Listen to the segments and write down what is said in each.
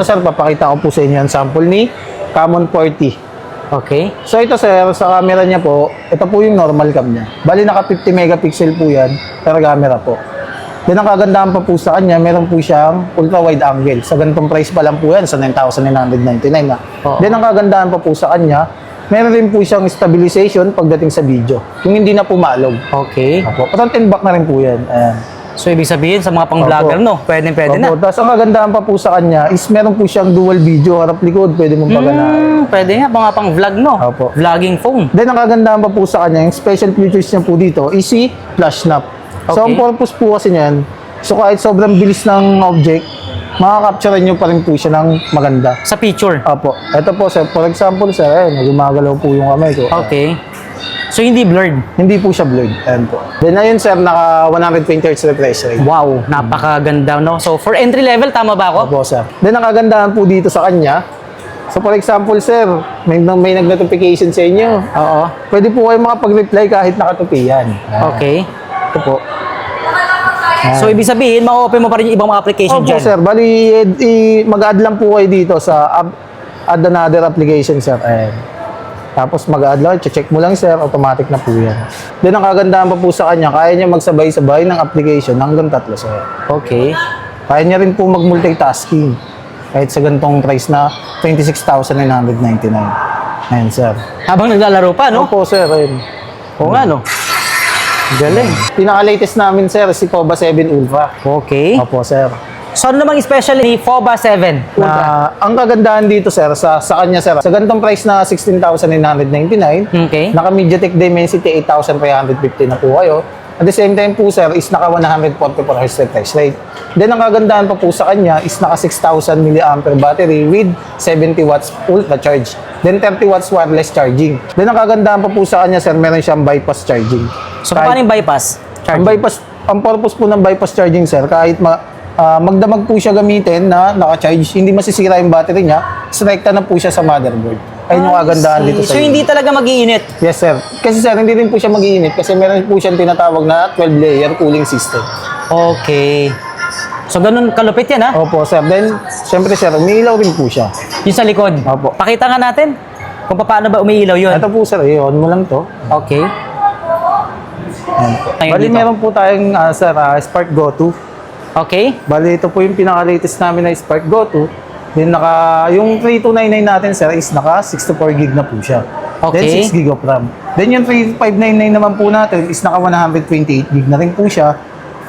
Sir, papakita ko po sa inyo ang sample ni Camon 40. Okay. So ito sir, sa camera niya po, ito po yung normal cam niya. Bali naka 50 megapixel po yan per camera po. Then ang kagandahan pa po sa kanya, meron po siyang ultra wide angle. Sa ganitong price pa lang po yan, sa 9,999 na. Oo. Then ang kagandahan pa po sa kanya, meron rin po siyang stabilization pagdating sa video. Yung hindi na pumalog. Okay. Opo. Front and back na rin po yan. Ayan. So, ibig sabihin, sa mga pang-vlogger, no? Pwede na. Tapos ang kagandahan pa po sa kanya is meron po siyang dual video, harap likod, pwede mong paganahin. Pwede nga, mga pang-vlog, no? Opo. Vlogging phone. Then ang kagandahan pa po sa kanya, yung special features niya po dito is si flash snap. So ang Okay. purpose po kasi niyan, so kahit sobrang bilis ng object, makakapture nyo pa rin po siya ng maganda. Sa picture. Opo. Ito po sir, for example sir, ayun, gumagalaw po yung kamay ko. Okay. So, hindi blurred. Hindi po siya blurred. Ayan po. Then ayun sir, naka 120 Hz refresh rate. Wow, napakaganda, no? So, for entry level, tama ba ako? Opo sir. Then ang kagandahan po dito sa kanya, so for example sir, may nag-notification sa inyo. Oo. Pwede po kayo makapag-reply kahit nakatupi yan. Okay. Ito po. So, ibig sabihin, ma-open mo pa rin yung ibang mga application Opo dyan. sir, bali mag-add lang po kayo dito sa add another application sir. Ayan. Tapos mag-add lang, check mo lang sir, automatic na po yan. Then ang kagandahan pa po sa kanya, kaya niya magsabay-sabay ng application hanggang 3 sir. Okay. Kaya niya rin po mag-multitasking kahit sa ganitong price na 26,999. Ayan sir. Habang naglalaro pa, no? Opo sir, ayun. Oo nga, no? Galing. Pinaka-latest namin sir, si Poba 7 Ultra. Okay. Opo sir. So, ano namang special ni FOBA 7 Ultra? Na, ang kagandahan dito sir, sa kanya sir, sa ganitong price na 16,999, Okay. naka MediaTek Dimensity 8350 na po kayo. At the same time po sir, is naka 144 Hz refresh rate. Then ang kagandahan pa po sa kanya is naka 6,000 mAh battery with 70 watts ultra charge. Then 30 watts wireless charging. Then ang kagandahan pa po sa kanya sir, meron siyang bypass charging. So, paano yung bypass? Ang purpose po ng bypass charging sir, kahit magdamag po siya gamitin na naka-charge, hindi masisira yung battery niya, direkta na po siya sa motherboard. Ayun yung kagandahan dito sa So, hindi talaga mag-iinit. Yes sir. Kasi sir, hindi rin po siya mag-iinit kasi meron po siyang tinatawag na 12-layer cooling system. Okay. So, ganun kalupit yan, ha? Opo sir. Then, syempre sir, umiilaw rin po siya. Yung sa likod. Opo. Pakita nga natin kung paano ba umiilaw yun. Ito po sir, i-on mo lang to. Okay. Ayan po. Ayun Bali dito. meron po tayong sir, Spark Go 2. Okay. Bali ito po yung pinaka-latest namin na Spark Go 2. Then yung 3299 natin sir is naka 64 gig na po siya. Okay. Then 6 gig of RAM. Then yung 3599 naman po natin is naka 128 gig na rin po siya.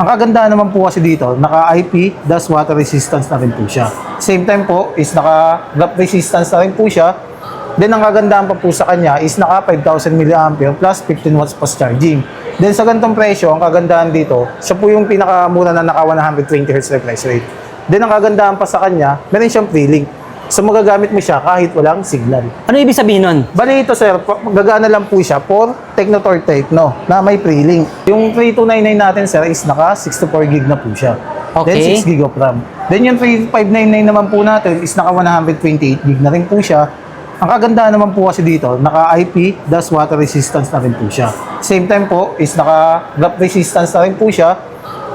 Ang kagandahan naman po kasi dito, naka IP, dust water resistance na rin po siya. Same time po is naka drop resistance na rin po siya. Then ang kagandahan pa po sa kanya is naka 5,000 mAh plus 15 watts fast charging. Then sa ganitong presyo, ang kagandahan dito, siya po yung pinakamura na naka 120 Hz refresh rate. Then ang kagandahan pa sa kanya, meron siyang pre-link. So magagamit mo siya kahit walang signal. Ano ibig sabihin nun? Bali ito sir, gagana lang po siya for Tecnotor Techno na may pre-link. Yung 3299 natin sir is naka 64 gig na po siya. Okay. Then 6 gig of RAM. Then yung 3599 naman po natin is naka 128 gig na rin po siya. Ang kagandahan naman po kasi dito, naka IP, dust water resistance na rin po siya. Same time po is naka drop resistance na rin po siya.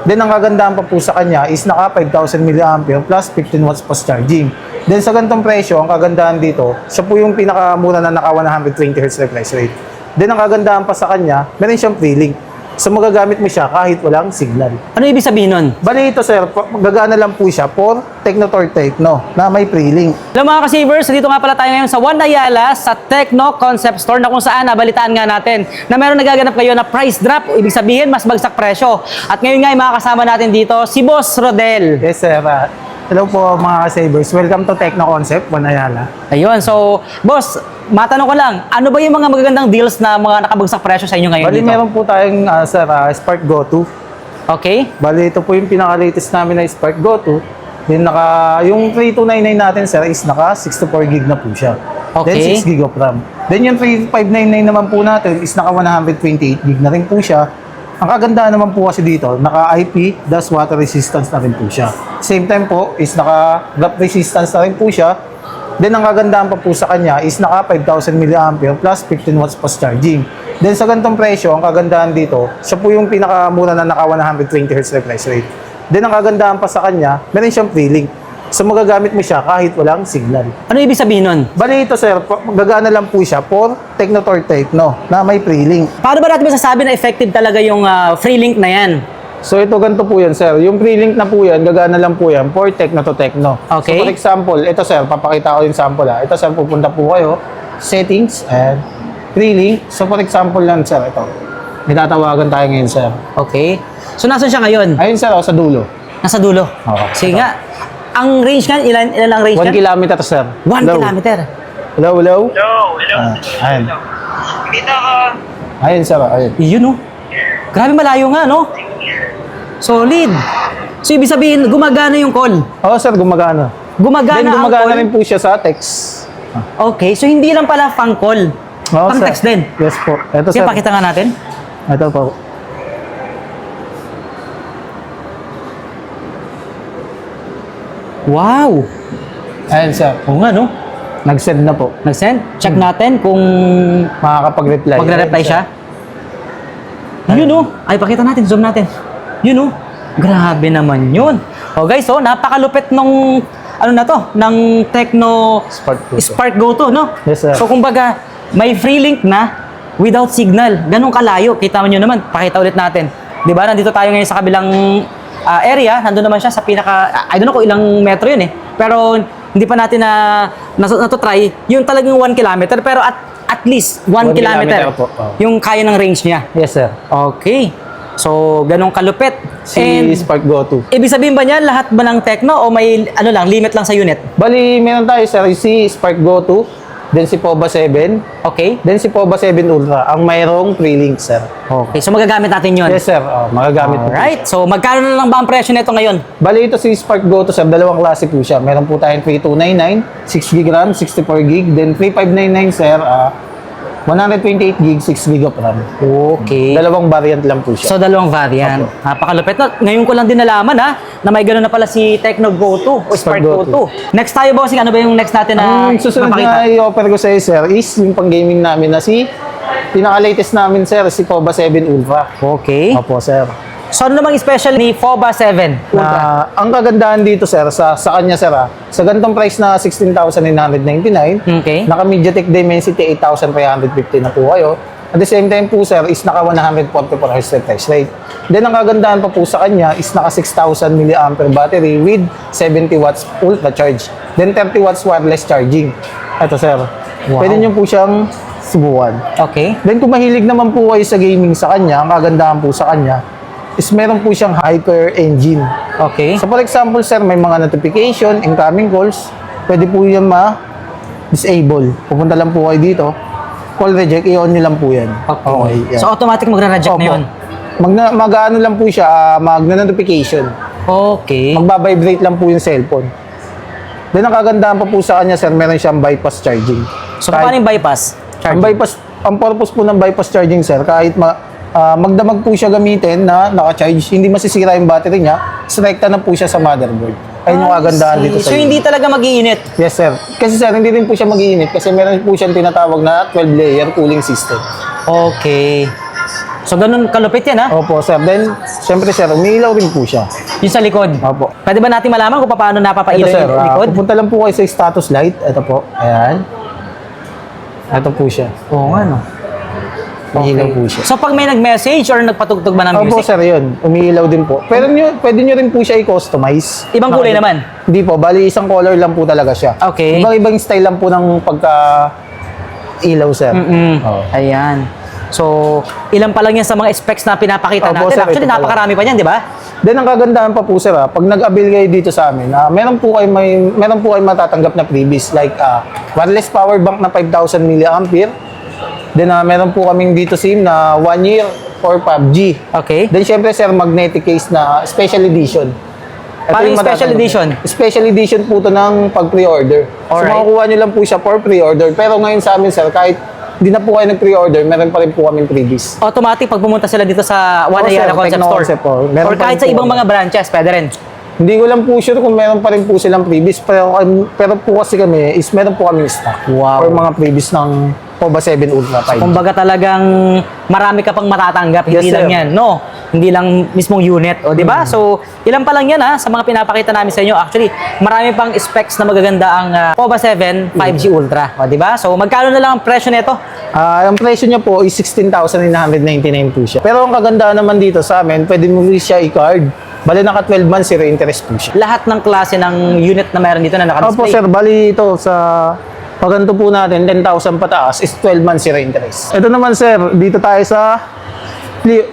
Then ang kagandahan pa po sa kanya is naka 5,000 mAh plus 15 watts fast charging. Then sa ganitong presyo, ang kagandahan dito, siya po yung pinakamura na naka 120 Hz refresh rate. Then ang kagandahan pa sa kanya, meron siyang pre-link. So magagamit mo siya kahit walang signal. Ano ibig sabihin nun? Bali ito sir, gagana lang po siya for Tecnotor Techno na may pre-link. Hello mga ka-savers, dito nga pala tayo ngayon sa One Ayala sa Techno Concept Store na kung saan nabalitaan nga natin na meron nagaganap kayo na price drop. Ibig sabihin, mas bagsak presyo. At ngayon nga, mga kasama natin dito, si Boss Rodel. Yes sir. Hello po mga ka-savers. Welcome to Techno Concept, Ayala. Ayun, so Boss, matanong ko lang, ano ba yung mga magagandang deals na mga nakabagsak presyo sa inyo ngayon Bali dito? meron po tayong sir, Spark Go 2. Okay? Bali ito po yung pinaka-latest namin na Spark Go 2. Then yung 3299 natin sir is naka 64 gig na po siya. Okay. Then 6 gig of RAM. Then yung 3599 naman po natin is naka 128 gig na rin po siya. Ang kagandahan naman po kasi dito, naka IP, dust water resistance na rin po siya. Same time po is naka drop resistance na rin po siya. Then ang kagandahan pa po sa kanya is naka 5,000 mAh plus 15 watts fast charging. Then sa ganitong presyo, ang kagandahan dito, siya po yung pinakamura na naka 120 Hz refresh rate. Then ang kagandahan pa sa kanya, meron siyang pre-link. So magagamit mo siya kahit walang signal. Ano ibig sabihin nun? Bali ito sir, gagana lang po siya for Tecno Torque Tecno na may pre-link. Paano ba natin masasabi na effective talaga yung free link na yan? So ito ganito po yan sir, yung pre-link na po yan, gagana lang po yan for Tecno to Tecno. Okay. So for example, ito sir, papakita ko yung sample ha. Ito sir, pupunta po kayo, settings and pre-link. So for example lang sir, ito. May tatawagan tayo ngayon sir. Okay. So, nasan siya ngayon? Ayun sir, sa dulo. Nasa dulo. Okay. Sige nga. Ang range nga, ilan ang range 1 niya? kilometer sir. 1 Hello. kilometer. Hello, hello. Hello, hello. Ayun. Dito ka. Ayun sir, ayun. Yun, no? Grabe malayo nga, no? Solid. So, ibig sabihin, gumagana yung call. Oo sir, gumagana. Gumagana Then ang gumagana call. rin po siya sa text. Okay. So, hindi lang pala pang call. Oo, Pang sir. text din. Yes po. Ito Sige, sir. pakita nga natin. Ito po. Wow. Ayun sir. Oo nga, no? Nag-send na po. Nag-send. Check natin kung Makakapag-reply. magre-reply Ayun, siya. sir. Yun, no? Ay, pakita natin. Zoom natin. Yun, no? Grabe naman yun. O guys, oh, napakalupit nung ano na to, ng Tecno Spark Go to. Spark Go to, no? Yes, sir. So, kumbaga, may free link na without signal. Ganun kalayo. Kita mo nyo naman. Pakita ulit natin. Di ba? Nandito tayo ngayon sa kabilang area. Nandun naman siya sa pinaka, I don't know kung ilang metro yun eh. Pero, hindi pa natin na-try yung talagang 1 kilometer. Pero at least 1 1 kilometer kilometer po. Oh. yung kaya ng range niya. Yes sir. Okay. So, ganong kalupit. Si And, Spark Go to. ibig sabihin ba niya, lahat ba ng Tecno o may, ano lang, limit lang sa unit? Bali, meron tayo sir, si Spark Go to, then si POBA 7, Okay? then si POBA 7 Ultra, ang mayroong pre-link sir. Okay, so magagamit natin yun. Yes sir, magagamit po. Alright, so magkano na lang ba ang presyo nito ngayon? Bali, ito si Spark Go to sir, dalawang klase po siya. Meron po tayong 3299, 6GB RAM, 64GB, then 3599 sir, 128 GB, 6 GB of RAM. Okay. Dalawang variant lang po siya. So, dalawang variant. Napakalupit. No, ngayon ko lang din nalaman ha, na may gano'n na pala si Tecno Go 2 o Spark Go 2. Next tayo, bossing. Ano ba yung next natin na Ang susunod na i-offer ko sa iyo, sir, is yung pang-gaming namin na si pinaka-latest namin, sir, si POBA 7 Ultra. Okay. Opo, sir. So, ano namang special ni FOBA 7 Ultra? Na, ang kagandahan dito, sir, sa kanya, sir, sa ganitong price na 16,999, Okay. naka MediaTek Dimensity 8,350 na po kayo. At the same time po, sir, is naka 144 Hz refresh rate. Then, ang kagandahan pa po sa kanya is naka 6,000 mAh battery with 70 watts ultra charge. Then, 30 watts wireless charging. Ito, sir. Wow. Pwede nyo po siyang subukan. Okay. Then, kung mahilig naman po kayo sa gaming sa kanya, ang kagandahan po sa kanya is meron po siyang hyper engine. Okay. So, for example, sir, may mga notification, incoming calls, pwede po yan ma-disable. Pupunta lang po kayo dito, call reject, i-on nyo lang po yan. Okay. yan. So, automatic magre-reject na yun. Mag-ano lang po siya, magna-notification. Okay. Magbabibrate lang po yung cellphone. Then, ang kagandahan pa po sa kanya, sir, meron siyang bypass charging. So, paano yung bypass? Ang purpose po ng bypass charging, sir, kahit magdamag po siya gamitin na naka-charge, hindi masisira yung battery niya, direkta na po siya sa motherboard. Ayun yung kagandahan dito sa So, hindi talaga mag-iinit. Yes, sir. Kasi, sir, hindi rin po siya mag-iinit kasi meron po siyang tinatawag na 12-layer cooling system. Okay. So, ganun kalupit yan, ha? Opo, sir. Then, syempre, sir, umiilaw rin po siya. Yung sa likod. Opo. Pwede ba natin malaman kung paano napapailaw Ito, sir. yung likod? Pupunta lang po kayo sa status light. Ito po. Ayan. Ito po siya. Oo nga, no? Umiilaw po siya. So, pag may nag-message or nagpatugtog ba ng Opo, music, sir, yun. Umiilaw din po. Pero pwede nyo rin po siya i-customize. ibang kulay naman? Hindi po. Bali, isang color lang po talaga siya. Okay. Ibang style lang po ng pagka-ilaw, sir. Oo. Ayan. So, ilan pa lang yan sa mga specs na pinapakita Opo, natin. sir, Actually, ito pa napakarami pa yan, di ba? Then, ang kagandahan pa po, sir, pag nag-avail kayo dito sa amin, meron po kayo matatanggap na freebies like wireless power bank na 5,000 mAh. Then, meron po kaming dito SIM na 1 year for PUBG. Okay. Then, syempre, sir, magnetic case na special edition. Ito Paano yung special matatanggap. edition? Special edition po to ng pag-pre-order. So, Alright. makukuha nyo lang po siya for pre-order. Pero ngayon sa amin, sir, kahit hindi na po kayo nag-pre-order, meron pa rin po kaming freebies. Automatic pag pumunta sila dito sa One Oo, sir, Ayala Concept Tecno Store. Concept, oh. Meron Or pa kahit rin sa po ibang kami. mga branches, pwede rin. Hindi ko lang po sure kung meron pa rin po silang freebies, pero po kasi kami is meron po kami stock. Wow. Or mga freebies ng POBA 7 Ultra 5. Kumbaga talagang marami ka pang matatanggap, hindi Yes, lang sir. yan. No? hindi lang mismong unit, o di ba? So, ilan pa lang yan sa mga pinapakita namin sa inyo. Actually, marami pang specs na magaganda ang POVA 7 5G Ultra, o di ba? So, magkano na lang ang presyo nito? Ang presyo niya po is 16,999 po siya. Pero ang kagandahan naman dito sa amin, pwede mo rin siya i-card. Bali, naka 12 months zero interest po siya. Lahat ng klase ng unit na meron dito na Opo naka-display. sir, bali ito sa paganto po natin, 10,000 pataas is 12 months zero interest. Ito naman sir, dito tayo sa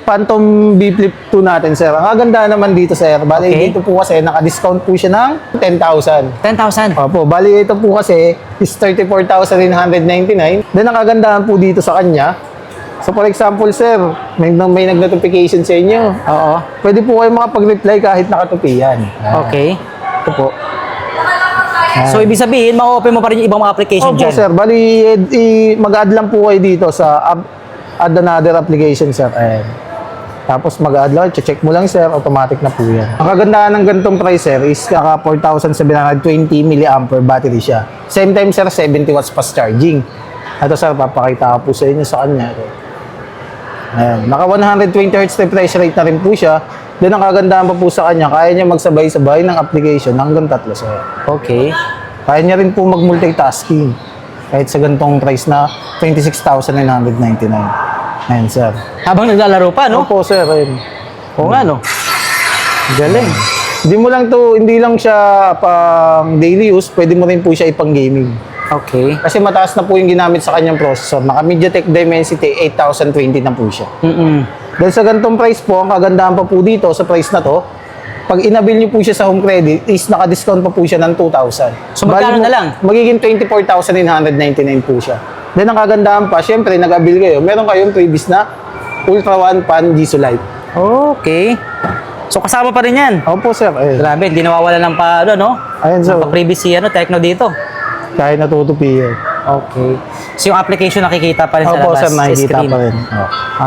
Phantom B Flip 2 natin sir. Ang kaganda naman dito sir, bali Okay. dito po kasi naka-discount po siya ng 10,000. 10,000. Opo, bali ito po kasi is 34,999. Then ang kagandahan po dito sa kanya, so for example sir, may nag-notification sa inyo. Oo. Pwede po kayo makapag-reply kahit nakatupi yan. Okay. Ito po. So, ibig sabihin, ma-open mo pa rin yung ibang mga application Opo dyan. sir, bali mag-add lang po kayo dito sa add another application sir. Ayan. Tapos mag-add lang, check mo lang sir, automatic na po yan. Ang kagandahan ng ganitong price sir is kaka 4,720 mAh battery siya. Same time sir, 70 watts fast charging. Ito sir, papakita ko po sa inyo sa kanya. Ito. Ayan. Naka 120 Hz refresh rate na rin po siya. Then ang kagandahan pa po sa kanya, kaya niya magsabay-sabay ng application hanggang 3 sir. Okay. Kaya niya rin po mag-multitasking. Kahit sa ganitong price na 26,999. Ayan, sir. Habang naglalaro pa, no? Opo, sir. Ayun. Oo nga, no? Galing. Hindi lang siya pang daily use, pwede mo rin po siya ipang gaming. Okay. Kasi mataas na po yung ginamit sa kanyang processor. Naka MediaTek Dimensity 8020 na po siya. Dahil sa ganitong price po, ang kagandahan pa po dito sa price na to, pag inabil niyo po siya sa home credit, is naka-discount pa po siya ng 2,000. So, magkano na lang? Magiging 24,999 po siya. Then, ang kagandahan pa, syempre, nag-abil kayo. Meron kayong previous na Ultra One Pan Jisoo Lite. Okay. So, kasama pa rin yan. Opo, sir. Ayun. Grabe, hindi nawawala ng no? Ayun, sir. Pa-privacy, Tecno dito. Kahit natutupi yun. Okay. So, yung application nakikita pa rin sa Opo, labas, sir. sa Nakikita screen. pa rin.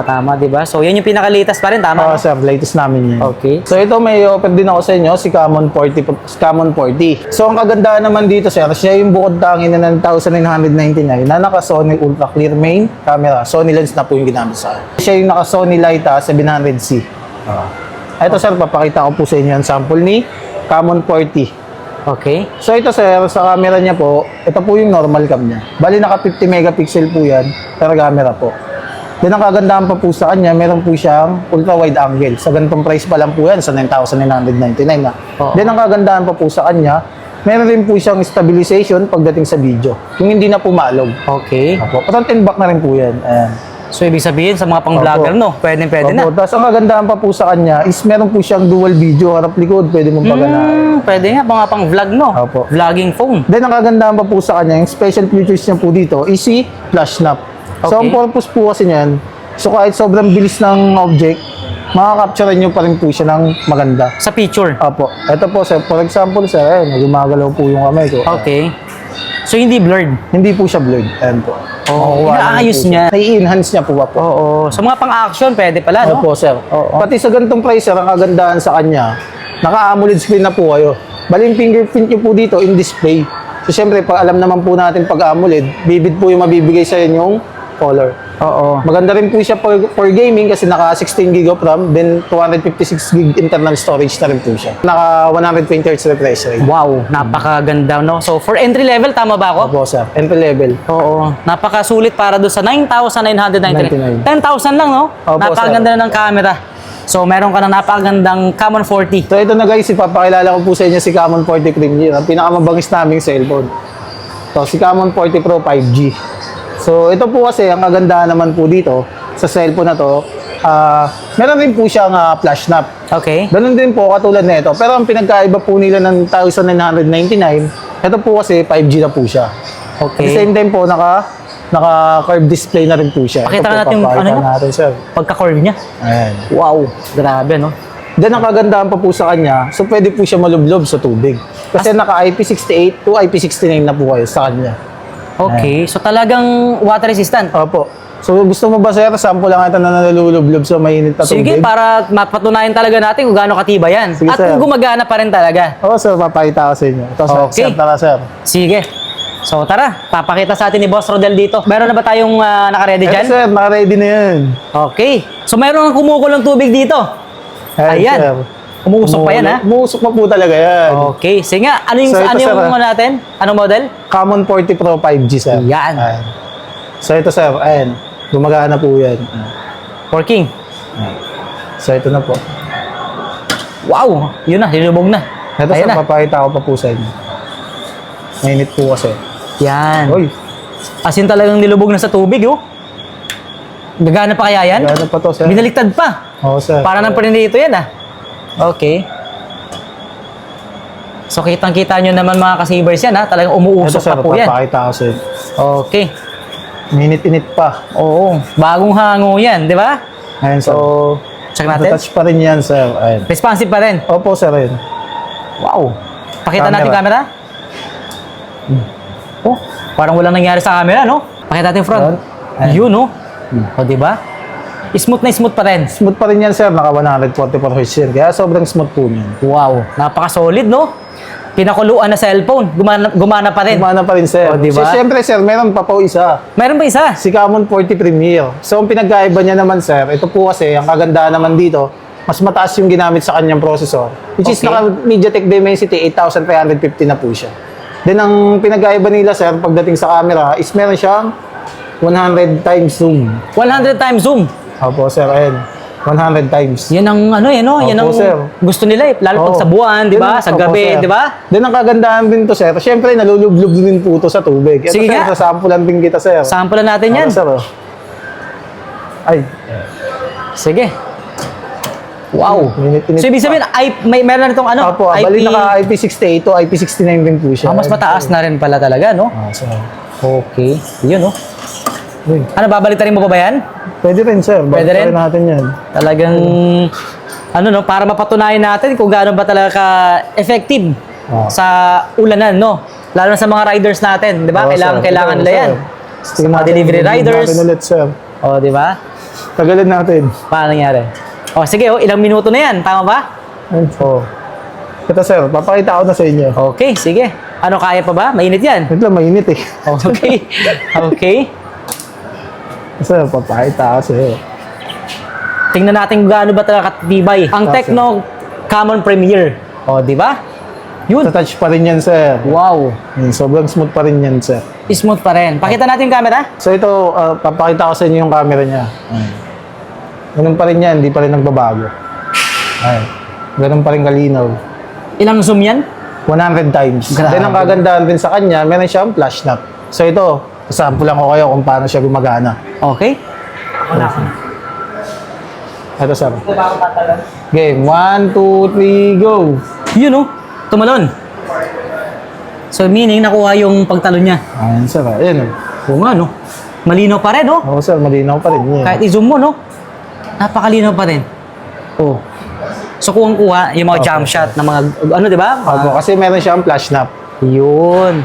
Tama, di ba? So, yan yung pinakalitas pa rin, tama? Oo, no? sir. Latest namin yan. Okay. So, ito may offer din ako sa inyo, si Camon 40. So, ang kagandahan naman dito, sir, siya yung bukod tangin na ng 1,999 na naka-Sony Ultra Clear main camera. Sony lens na po yung ginamit sa akin. Siya yung naka-Sony Laita 700C. Ito, sir, papakita ko po sa inyo ang sample ni Camon 40. Okay. So ito sir, sa camera niya po, ito po yung normal cam niya. Bali naka 50 megapixel po yan per camera po. Then ang kagandahan pa po sa kanya, meron po siyang ultra wide angle. Sa ganitong price pa lang po yan, sa 9,999 na. Oo. Then ang kagandahan pa po sa kanya, meron rin po siyang stabilization pagdating sa video. Yung hindi na pumalog. Okay. Opo. Front and back na rin po yan. Ayan. So, ibig sabihin, sa mga pang-vlogger, Opo. no? Pwede na. Opo. Tapos ang kagandahan pa po sa kanya is meron po siyang dual video, harap likod, pwede mong paganahin. Pwede nga, mga pang-vlog, no? Opo. Vlogging phone. Then, ang kagandahan pa po sa kanya, yung special features niya po dito is si flash snap. So, Okay. ang purpose po kasi niyan, so kahit sobrang bilis ng object, makakapture niyo pa rin po siya ng maganda. Sa picture. Apo. Ito po, sir, for example, sir, ayun, gumagalaw po yung kamay ko. Okay. So, hindi blurred. Hindi po siya blurred. Ayan po. Oo, Makukuha inaayos naman po niya. siya. Nai-enhance niya po ba po? Oo. Sa mga pang-action, pwede pala, no? Opo, sir. Oo. Pati sa ganitong price, sir, ang kagandahan sa kanya, naka-AMOLED screen na po kayo. Bali, yung fingerprint niyo po dito in display. So, syempre, pag alam naman po natin pag AMOLED, vivid po yung mabibigay sa inyong color. Oo. Maganda rin po siya for gaming kasi naka 16 GB of RAM, then 256 GB internal storage na rin po siya. Naka 120 Hz refresh rate. Wow, napakaganda, no? So, for entry level, tama ba ako? Opo, sir. Entry level. Oo. Napakasulit para doon sa 9,999. 10,000 lang, no? Opo, Napakaganda na ng camera. So, meron ka ng napakagandang Camon 40. So ito na guys, ipapakilala ko po sa inyo si Camon 40 Premier, ang pinakamabangis naming cellphone. So si Camon 40 Pro 5G. So ito po kasi, ang kagandahan naman po dito sa cellphone na to, meron rin po siyang flash snap. Okay. Ganun din po katulad nito. Pero ang pinagkaiba po nila ng 1,999, ito po kasi 5G na po siya. At the Okay. same time po, naka-curved display na rin po siya. Pakita Ito po, natin yung papakita ano niya? natin, sir. Pagka-curve niya. Ayan. Wow. Grabe, no? Then ang kagandahan pa po sa kanya, so pwede po siya malublob sa tubig. Kasi naka IP68 to IP69 na po kayo sa kanya. Okay. So, talagang water resistant. Opo. So gusto mo ba sir, sample lang ito na nalulublob sa mainit na tubig? Sige, para mapatunayan talaga natin kung gaano katibay yan. Sige, At sir. kung gumagana pa rin talaga. Oo sir, papakita ko sa inyo. Ito sir, Okay. sir, tara sir. Sige. So, tara. Papakita sa atin ni Boss Rodel dito. Meron na ba tayong naka-ready Ito dyan? sir, naka-ready na yan. Okay. So, meron ng kumukulong tubig dito. Ayan. sir. Umuusok pa yan, ha? Umuusok pa po talaga yan. Okay. Sige nga, ano yung, So, ito, ano yung sir, ano natin? Anong model? Common 40 Pro 5G, sir. Yan. Ayan. So ito, sir. Ayan. Gumagana po yan. Working. So ito na po. Wow! Yun na, nilubog na. Ito, sir, Ayan na. papakita ko pa po sa inyo. Mainit po kasi. Yan. Uy, As in talagang nilubog na sa tubig, oh. Gagana pa kaya yan? gana pa to, sir. Binaliktad pa. Oo, sir. Para nang prinito yan, ah. Okay. So, kitang-kita nyo naman mga kasibers yan, ha? Talagang Ito, umuusok sir, pa po yan. papakita ko sa inyo. Okay. Minit-init pa. Oo. Bagong hango yan, di ba? Ayan, sir. So, check natin. Touch pa rin yan, sir. Ayan. Responsive pa rin. Opo, sir. Ayan. Wow. Pakita natin camera. Oh, parang walang nangyari sa camera, no? Pakita natin front. Ayan. Yun, no? O, di ba? Smooth na smooth pa rin. Smooth pa rin yan, sir. Naka 144 Hz yan. Kaya sobrang smooth po niyan. Wow. Napaka-solid, no? Pinakuluan na cellphone. Gumana pa rin. Gumana pa rin, sir. O, diba? So, siyempre, sir, meron pa po isa. Meron pa isa. Si Camon 40 Premier. So, ang pinagkaiba niya naman, sir, ito po kasi, ang kagandahan naman dito, mas mataas yung ginamit sa kanyang processor. Which is Okay. naka MediaTek Dimensity 8350 na po siya. Then, ang pinagkaiba nila, sir, pagdating sa camera, is meron siyang 100 times zoom. 100 times zoom. Opo, sir, ayan. 100 times. Yan ang ano yan, no? Yan ang Opo, sir. gusto nila eh. Lalo pag Oo. sa buwan, di ba? Then, Sa opo, gabi, sir. di ba? Then, ang kagandahan din to, sir, syempre, nalulublog din po to sa tubig. Ito, Sige sir, nga. sasampulan din kita, sir. Sample natin yan. Ano, sir, oh. Ay, Sige. Wow. Minit-init So, ibig sabihin, may meron na itong ano? Opo, bali naka IP68 to IP69 din po siya. Mas mataas na rin pala talaga, no? Ah, so, Okay. Yun, no? uy, Ano, babalita rin mo pa ba yan? pwede rin, sir. Pwede rin? Natin yan. Talagang, ano, no? Para mapatunayan natin kung gaano ba talaga ka-effective Ah. sa ulanan, no? Lalo na sa mga riders natin, di ba? Oo, Kailangan sir. nila yan. Sa mga delivery riders. Natin ulit, sir. O, di ba? Tagalan natin. Paano nangyari? O, sige, ilang minuto na yan. Tama ba? Oh. Ito, sir. Papakita ko na sa inyo. Okay, sige. Ano, kaya pa ba? Mainit yan. Wait lang, mainit eh. Okay. Okay. Sir, papakita ko sa iyo. Tingnan natin kung gaano ba talaga katibay. Ang Okay. Tecno Camon Premier. O, di ba? Yun. Touch pa rin yan, sir. Wow. Sobrang smooth pa rin yan, sir. Smooth pa rin. Pakita natin yung camera. So ito, papakita ko sa inyo yung camera niya. Ganun pa rin yan, hindi pa rin nagbabago. Ay, ganun pa rin kalinaw. Ilang zoom yan? 100 times. Grabe. Then ang kagandahan din sa kanya, meron siyang flash snap. So ito, sample lang ko kayo kung paano siya gumagana. Okay. Ito, sir. Game, 1, 2, 3, go! Yun, no? Tumalon. So, meaning, nakuha yung pagtalon niya. Ayan, sir. Ayan. Oo nga, no? Malinaw pa rin, no? Oo, sir. Malinaw pa rin yan. Kahit i-zoom mo, no? Napakalinaw pa rin. Oh. So, kuwang-kuha yung mga jump shot ng mga, ano, di ba? Opo, kasi meron siyang flash snap. Yun.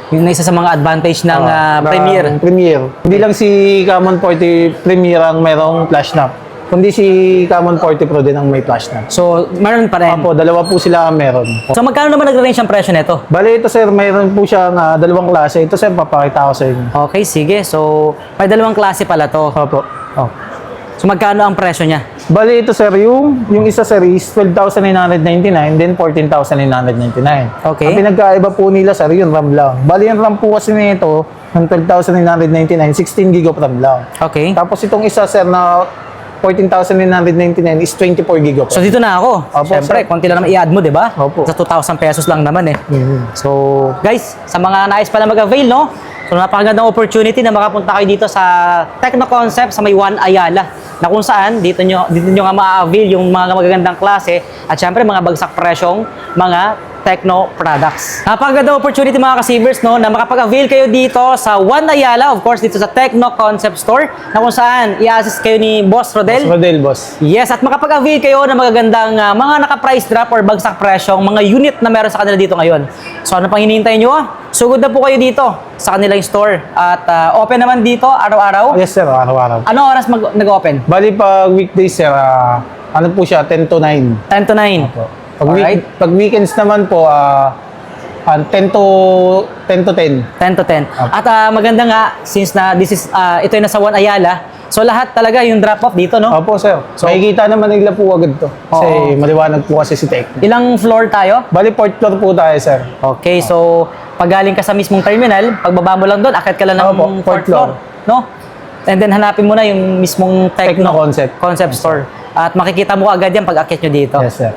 Yun na isa sa mga advantage ng Premiere. Premiere. Hindi lang si Camon 40 Premiere ang merong flash snap. Kundi si Camon 40 Pro din ang may flash snap. So, meron pa rin. Opo, dalawa po sila ang meron. So, magkano naman nag-range ang presyo nito? Bale, ito sir, mayroon po siyang dalawang klase. Ito sir, papakita ko sa inyo. Okay, sige. So, may dalawang klase pala to. Opo. Oh. So, magkano ang presyo niya? Bale, ito sir, yung isa sir is 12,999, then 14,999. Okay. Ang pinagkaiba po nila sir, yung RAM lang. Bale, yung RAM po kasi nito, ng 12,999, 16 GB of RAM lang. Okay. Tapos itong isa sir na 14,999 is 24 GB of So, RAM. dito na ako. Opo, Siyempre, sir. konti lang naman i-add mo, di ba? Opo. Sa 2,000 pesos lang naman eh. Mhm. So, guys, sa mga nais pala mag-avail, no? So, napakagandang opportunity na makapunta kayo dito sa Tecno Concept sa may One Ayala na kung saan dito nyo nga ma-avail yung mga magagandang klase at syempre mga bagsak presyong mga Tecno products. Napakagandang opportunity mga kasibers, no, na makapag-avail kayo dito sa One Ayala, of course, dito sa Tecno Concept Store na kung saan i-assist kayo ni Boss Rodel. Rodel, boss. Yes, at makapag-avail kayo ng magagandang mga naka-price drop or bagsak presyong mga unit na meron sa kanila dito ngayon. So ano pang hinihintay nyo? Sugod na po kayo dito sa kanilang store. At open naman dito araw-araw. Yes sir, araw-araw. Anong oras nag-open? Bali pag weekdays sir, ano po siya, 10 to 9. 10 to 9. Opo. Pag Alright. weekends naman po, 10 to 10. 10 to 10. At maganda nga, since na this is, ito ay nasa 1 Ayala, so lahat talaga yung drop-off dito, no? Opo, sir. So, makikita naman nila po agad to. Kasi maliwanag po kasi si Tecno. Ilang floor tayo? Bali, 4th floor po tayo, sir. Okay, so pag galing ka sa mismong terminal, pagbaba mo lang doon, akit ka lang ng Opo, 4th fourth floor, floor. no? And then hanapin mo na yung mismong Tecno Concept. concept store. At makikita mo agad yan pag akit nyo dito. Yes, sir.